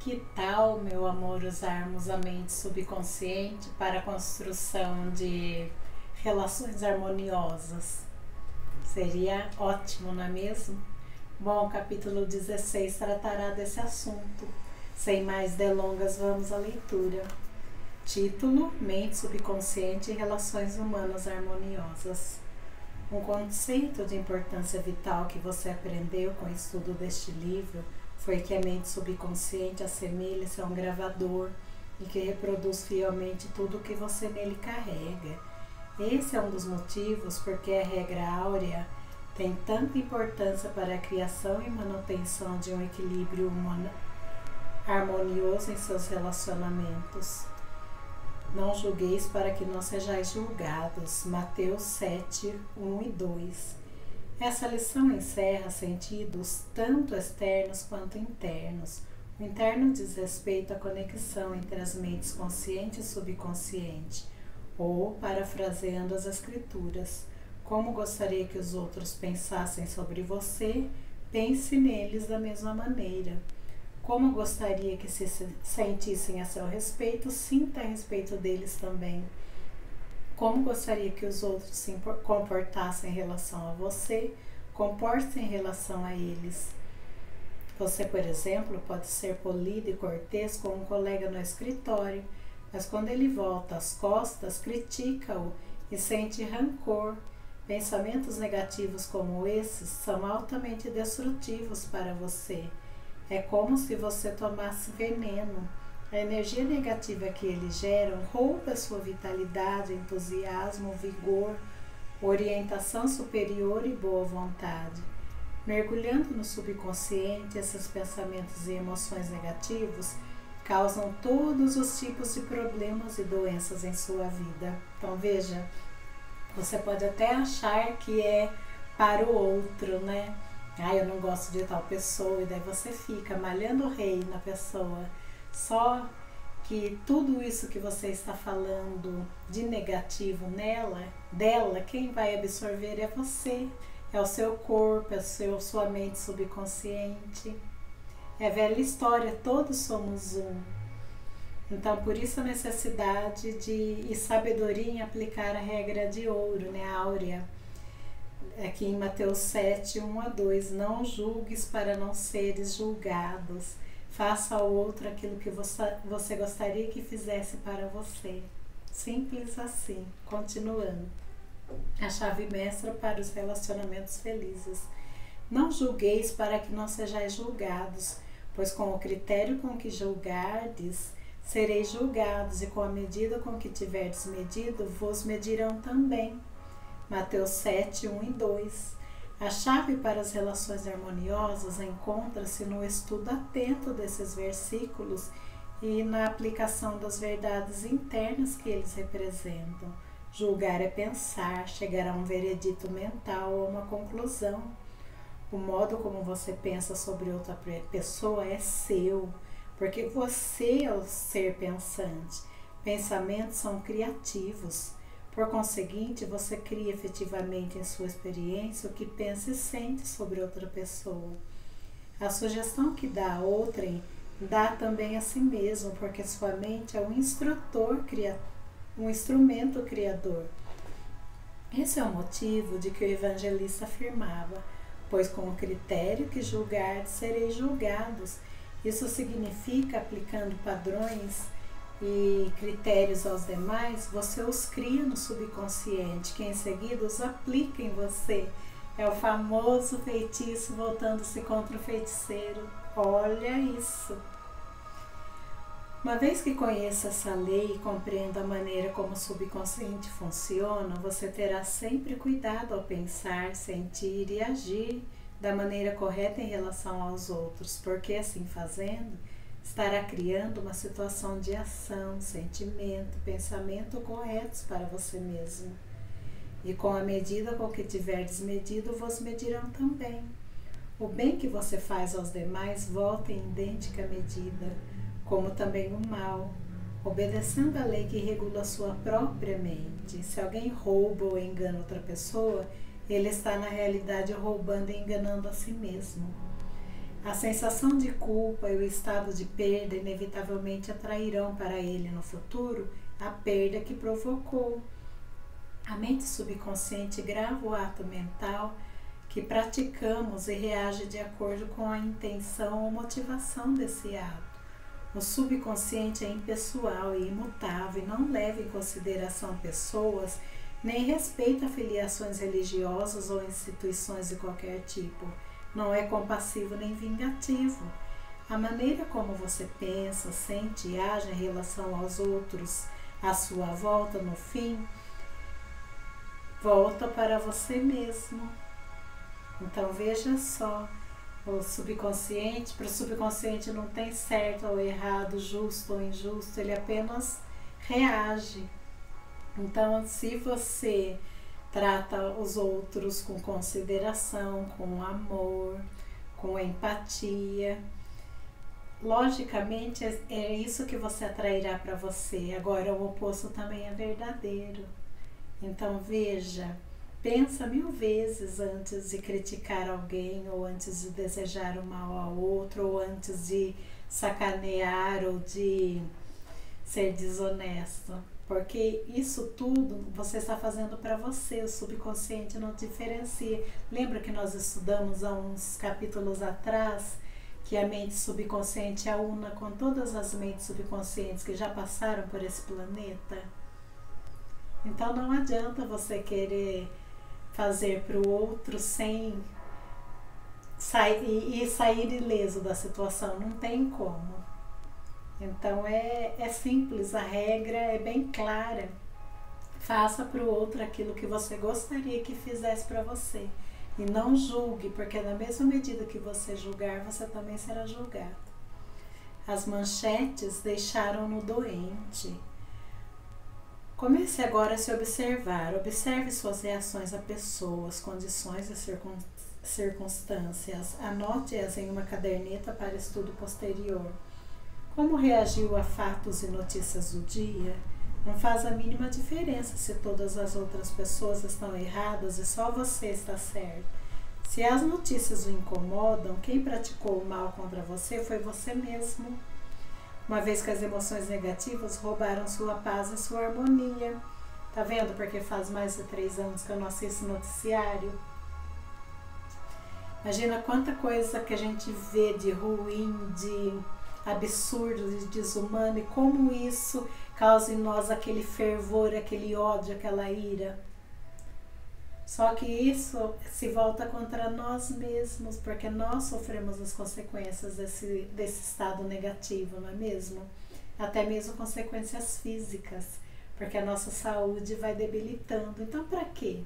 Que tal, meu amor, usarmos a mente subconsciente para a construção de relações harmoniosas? Seria ótimo, não é mesmo? Bom, o capítulo 16 tratará desse assunto. Sem mais delongas, vamos à leitura. Título: Mente subconsciente e relações humanas harmoniosas. Um conceito de importância vital que você aprendeu com o estudo deste livro foi que a mente subconsciente assemelha-se a um gravador e que reproduz fielmente tudo o que você nele carrega. Esse é um dos motivos porque a regra áurea tem tanta importância para a criação e manutenção de um equilíbrio humano harmonioso em seus relacionamentos. Não julgueis para que não sejais julgados. Mateus 7, 1 e 2. Essa lição encerra sentidos tanto externos quanto internos. O interno diz respeito à conexão entre as mentes consciente e subconsciente, ou, parafraseando as escrituras, como gostaria que os outros pensassem sobre você, pense neles da mesma maneira. Como gostaria que se sentissem a seu respeito, sinta a respeito deles também. Como gostaria que os outros se comportassem em relação a você, comporte-se em relação a eles. Você, por exemplo, pode ser polido e cortês com um colega no escritório, mas quando ele volta às costas, critica-o e sente rancor. Pensamentos negativos como esses são altamente destrutivos para você. É como se você tomasse veneno. A energia negativa que eles geram rouba sua vitalidade, entusiasmo, vigor, orientação superior e boa vontade. Mergulhando no subconsciente, esses pensamentos e emoções negativos causam todos os tipos de problemas e doenças em sua vida. Então veja, você pode até achar que é para o outro, né? Eu não gosto de tal pessoa, e daí você fica malhando o rei na pessoa. Só que tudo isso que você está falando de negativo dela, quem vai absorver é você, é o seu corpo, é sua mente subconsciente. É velha história, todos somos um. Então, por isso a necessidade e sabedoria em aplicar a regra de ouro, né, a áurea. Aqui em Mateus 7, 1 a 2, não julgues para não seres julgados. Faça ao outro aquilo que você gostaria que fizesse para você. Simples assim. Continuando. A chave mestra para os relacionamentos felizes. Não julgueis para que não sejais julgados, pois com o critério com que julgardes, sereis julgados, e com a medida com que tiverdes medido, vos medirão também. Mateus 7, 1 e 2. A chave para as relações harmoniosas encontra-se no estudo atento desses versículos e na aplicação das verdades internas que eles representam. Julgar é pensar, chegar a um veredito mental ou uma conclusão. O modo como você pensa sobre outra pessoa é seu, porque você é o ser pensante. Pensamentos são criativos. Por conseguinte, você cria efetivamente em sua experiência o que pensa e sente sobre outra pessoa. A sugestão que dá a outrem dá também a si mesmo, porque sua mente é um instrumento criador. Esse é o motivo de que o evangelista afirmava: pois com o critério que julgardes, sereis julgados. Isso significa, aplicando padrões e critérios aos demais, você os cria no subconsciente, que em seguida os aplica em você. É o famoso feitiço voltando-se contra o feiticeiro. Olha isso! Uma vez que conheça essa lei e compreenda a maneira como o subconsciente funciona, você terá sempre cuidado ao pensar, sentir e agir da maneira correta em relação aos outros, porque assim fazendo, estará criando uma situação de ação, sentimento, pensamento corretos para você mesmo. E com a medida com que tiverdes medido, vos medirão também. O bem que você faz aos demais volta em idêntica medida, como também o mal, obedecendo a lei que regula a sua própria mente. Se alguém rouba ou engana outra pessoa, ele está na realidade roubando e enganando a si mesmo. A sensação de culpa e o estado de perda inevitavelmente atrairão para ele no futuro a perda que provocou. A mente subconsciente grava o ato mental que praticamos e reage de acordo com a intenção ou motivação desse ato. O subconsciente é impessoal e imutável e não leva em consideração pessoas nem respeita filiações religiosas ou instituições de qualquer tipo. Não é compassivo nem vingativo. A maneira como você pensa, sente e age em relação aos outros à sua volta, no fim, volta para você mesmo. Então veja só, o subconsciente, para o subconsciente não tem certo ou errado, justo ou injusto, ele apenas reage. Então, se você trata os outros com consideração, com amor, com empatia, logicamente é isso que você atrairá para você. Agora, o oposto também é verdadeiro. Então, veja, pensa 1000 vezes antes de criticar alguém, ou antes de desejar o mal ao outro, ou antes de sacanear ou de ser desonesto. Porque isso tudo você está fazendo para você, o subconsciente não diferencia. Lembra que nós estudamos há uns capítulos atrás que a mente subconsciente é una com todas as mentes subconscientes que já passaram por esse planeta? Então não adianta você querer fazer para o outro sem sair ileso da situação, não tem como. Então é simples, a regra é bem clara. Faça para o outro aquilo que você gostaria que fizesse para você. E não julgue, porque na mesma medida que você julgar, você também será julgado. As manchetes deixaram-no doente. Comece agora a se observar. Observe suas reações a pessoas, condições e circunstâncias. Anote-as em uma caderneta para estudo posterior. Como reagiu a fatos e notícias do dia? Não faz a mínima diferença se todas as outras pessoas estão erradas e só você está certo. Se as notícias o incomodam, quem praticou o mal contra você foi você mesmo. Uma vez que as emoções negativas roubaram sua paz e sua harmonia. Tá vendo porque faz mais de 3 anos que eu não assisto noticiário? Imagina quanta coisa que a gente vê de ruim, de absurdo, de desumano, e como isso causa em nós aquele fervor, aquele ódio, aquela ira. Só que isso se volta contra nós mesmos, porque nós sofremos as consequências desse estado negativo, não é mesmo? Até mesmo consequências físicas, porque a nossa saúde vai debilitando. Então, para quê?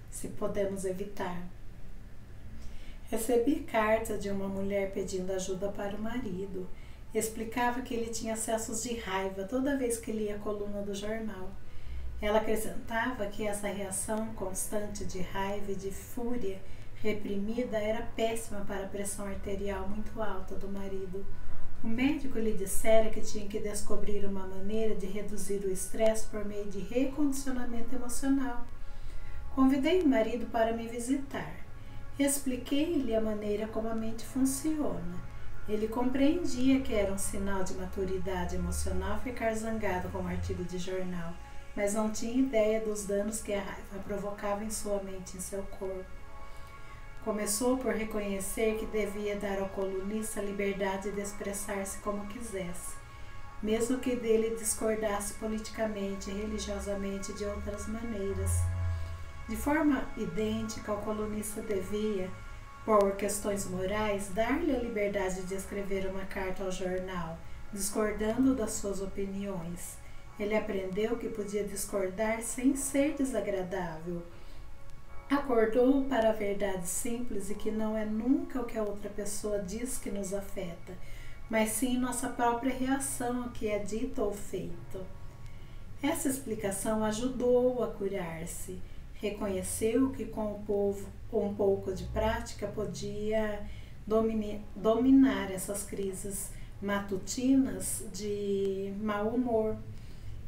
Se podemos evitar. Recebi carta de uma mulher pedindo ajuda para o marido. Explicava que ele tinha acessos de raiva toda vez que lia a coluna do jornal. Ela acrescentava que essa reação constante de raiva e de fúria reprimida era péssima para a pressão arterial muito alta do marido. O médico lhe dissera que tinha que descobrir uma maneira de reduzir o estresse por meio de recondicionamento emocional. Convidei o marido para me visitar. Expliquei-lhe a maneira como a mente funciona. Ele compreendia que era um sinal de maturidade emocional ficar zangado com um artigo de jornal, mas não tinha ideia dos danos que a raiva provocava em sua mente e em seu corpo. Começou por reconhecer que devia dar ao colunista a liberdade de expressar-se como quisesse, mesmo que dele discordasse politicamente e religiosamente de outras maneiras. De forma idêntica, o colunista devia, por questões morais, dar-lhe a liberdade de escrever uma carta ao jornal, discordando das suas opiniões. Ele aprendeu que podia discordar sem ser desagradável. Acordou para a verdade simples e que não é nunca o que a outra pessoa diz que nos afeta, mas sim nossa própria reação ao que é dito ou feito. Essa explicação ajudou-o a curar-se. Reconheceu que com um pouco de prática podia dominar essas crises matutinas de mau humor.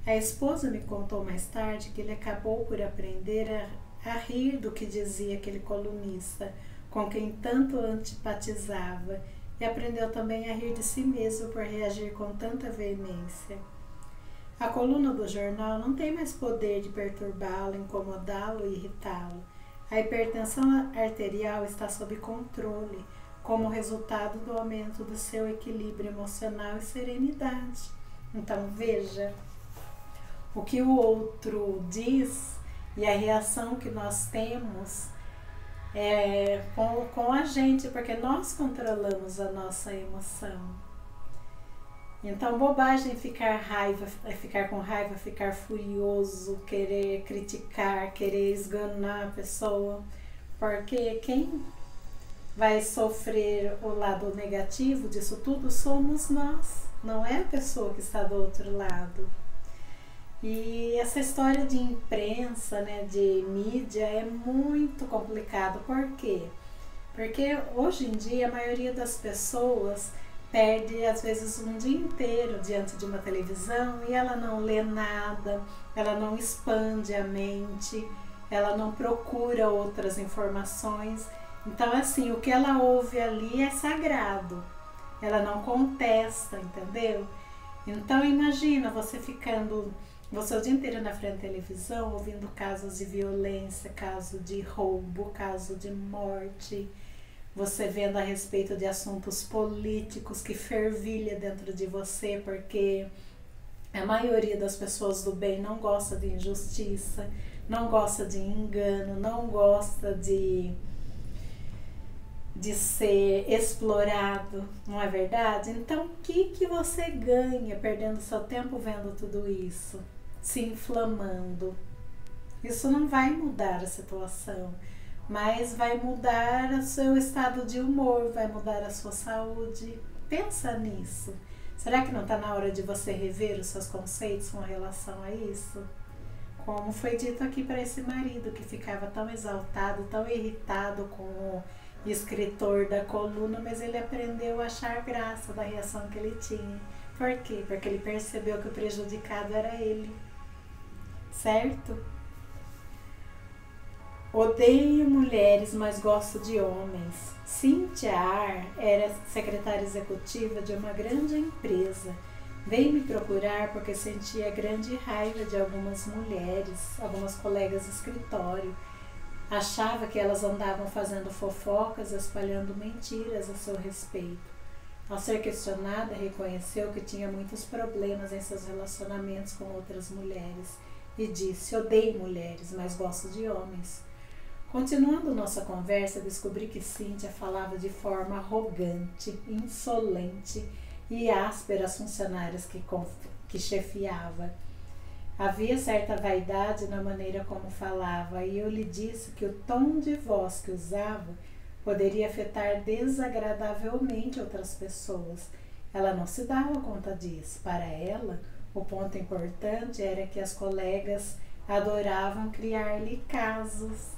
A esposa me contou mais tarde que ele acabou por aprender a rir do que dizia aquele colunista, com quem tanto antipatizava, e aprendeu também a rir de si mesmo por reagir com tanta veemência. A coluna do jornal não tem mais poder de perturbá-lo, incomodá-lo e irritá-lo. A hipertensão arterial está sob controle, como resultado do aumento do seu equilíbrio emocional e serenidade. Então veja, o que o outro diz e a reação que nós temos é com a gente, porque nós controlamos a nossa emoção. Então, bobagem ficar com raiva, ficar furioso, querer criticar, querer esganar a pessoa, porque quem vai sofrer o lado negativo disso tudo somos nós, não é a pessoa que está do outro lado. E essa história de imprensa, né, de mídia é muito complicado. Por quê? Porque hoje em dia a maioria das pessoas perde às vezes um dia inteiro diante de uma televisão e ela não lê nada, ela não expande a mente, ela não procura outras informações. Então, assim, o que ela ouve ali é sagrado, ela não contesta, entendeu? Então, imagina você o dia inteiro na frente da televisão, ouvindo casos de violência, caso de roubo, caso de morte, você vendo a respeito de assuntos políticos que fervilha dentro de você, porque a maioria das pessoas do bem não gosta de injustiça, não gosta de engano, não gosta de ser explorado, não é verdade? Então, o que você ganha perdendo seu tempo vendo tudo isso? Se inflamando. Isso não vai mudar a situação, mas vai mudar o seu estado de humor, vai mudar a sua saúde. Pensa nisso. Será que não está na hora de você rever os seus conceitos com relação a isso? Como foi dito aqui para esse marido que ficava tão exaltado, tão irritado com o escritor da coluna, mas ele aprendeu a achar graça da reação que ele tinha. Por quê? Porque ele percebeu que o prejudicado era ele. Certo? Odeio mulheres, mas gosto de homens. Cynthia Arr era secretária executiva de uma grande empresa. Veio me procurar porque sentia grande raiva de algumas mulheres, algumas colegas de escritório. Achava que elas andavam fazendo fofocas, espalhando mentiras a seu respeito. Ao ser questionada, reconheceu que tinha muitos problemas em seus relacionamentos com outras mulheres e disse: odeio mulheres, mas gosto de homens. Continuando nossa conversa, descobri que Cynthia falava de forma arrogante, insolente e áspera às funcionárias que chefiava. Havia certa vaidade na maneira como falava, e eu lhe disse que o tom de voz que usava poderia afetar desagradavelmente outras pessoas. Ela não se dava conta disso. Para ela, o ponto importante era que as colegas adoravam criar-lhe casos.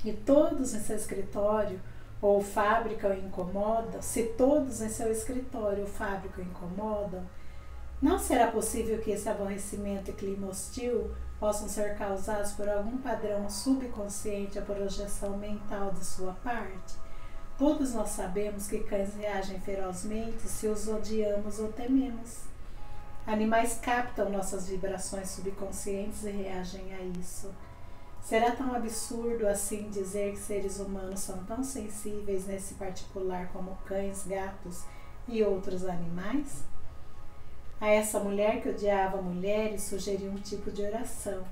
E todos em seu escritório ou fábrica o incomodam, se todos em seu escritório ou fábrica o incomodam, não será possível que esse aborrecimento e clima hostil possam ser causados por algum padrão subconsciente ou projeção mental de sua parte? Todos nós sabemos que cães reagem ferozmente se os odiamos ou tememos. Animais captam nossas vibrações subconscientes e reagem a isso. Será tão absurdo assim dizer que seres humanos são tão sensíveis nesse particular como cães, gatos e outros animais? A essa mulher que odiava mulheres, sugeri um tipo de oração.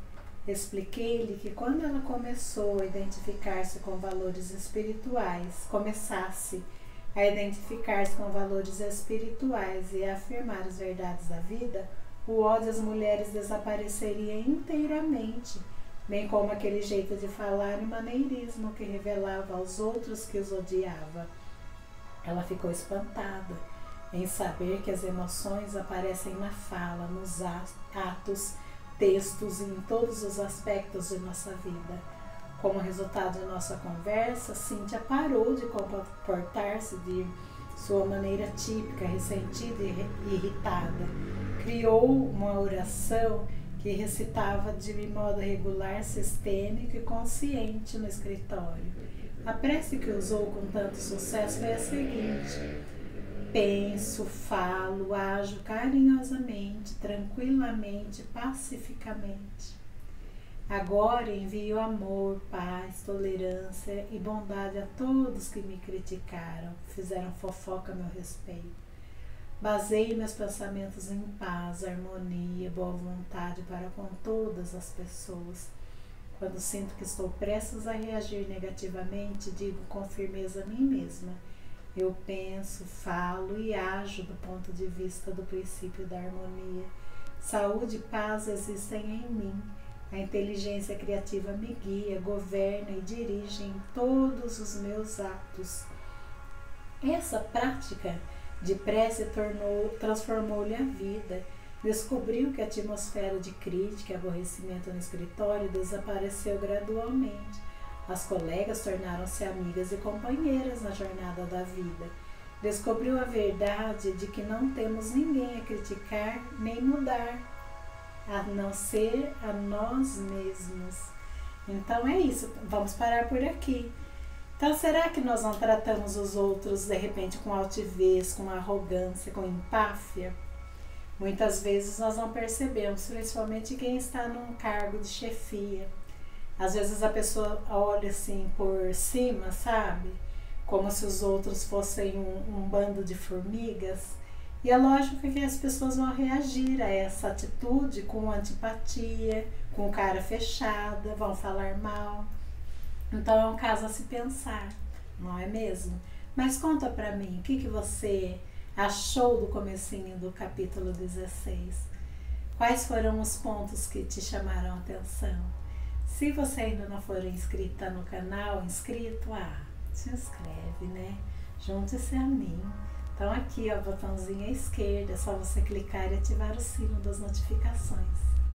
Expliquei-lhe que quando ela começou a identificar-se com valores espirituais, e a afirmar as verdades da vida, o ódio às mulheres desapareceria inteiramente, bem como aquele jeito de falar e maneirismo que revelava aos outros que os odiava. Ela ficou espantada em saber que as emoções aparecem na fala, nos atos, textos e em todos os aspectos de nossa vida. Como resultado de nossa conversa, Cynthia parou de comportar-se de sua maneira típica, ressentida e irritada. Criou uma oração que recitava de modo regular, sistêmico e consciente no escritório. A prece que usou com tanto sucesso foi a seguinte: penso, falo, ajo carinhosamente, tranquilamente, pacificamente. Agora envio amor, paz, tolerância e bondade a todos que me criticaram, fizeram fofoca a meu respeito. Baseio meus pensamentos em paz, harmonia, boa vontade para com todas as pessoas. Quando sinto que estou prestes a reagir negativamente, digo com firmeza a mim mesma: eu penso, falo e ajo do ponto de vista do princípio da harmonia. Saúde e paz existem em mim. A inteligência criativa me guia, governa e dirige em todos os meus atos. Essa prática de prece transformou-lhe a vida. Descobriu que a atmosfera de crítica e aborrecimento no escritório desapareceu gradualmente. As colegas tornaram-se amigas e companheiras na jornada da vida. Descobriu a verdade de que não temos ninguém a criticar nem mudar, a não ser a nós mesmos. Então é isso, vamos parar por aqui. Então será que nós não tratamos os outros de repente com altivez, com arrogância, com empáfia? Muitas vezes nós não percebemos, principalmente quem está num cargo de chefia. Às vezes a pessoa olha assim por cima, sabe? Como se os outros fossem um bando de formigas. E é lógico que as pessoas vão reagir a essa atitude com antipatia, com cara fechada, vão falar mal. Então é um caso a se pensar, não é mesmo? Mas conta pra mim, o que você achou do comecinho do capítulo 16? Quais foram os pontos que te chamaram a atenção? Se você ainda não for inscrita no canal, se inscreve, né? Junte-se a mim. Então aqui, ó, botãozinho à esquerda, é só você clicar e ativar o sino das notificações.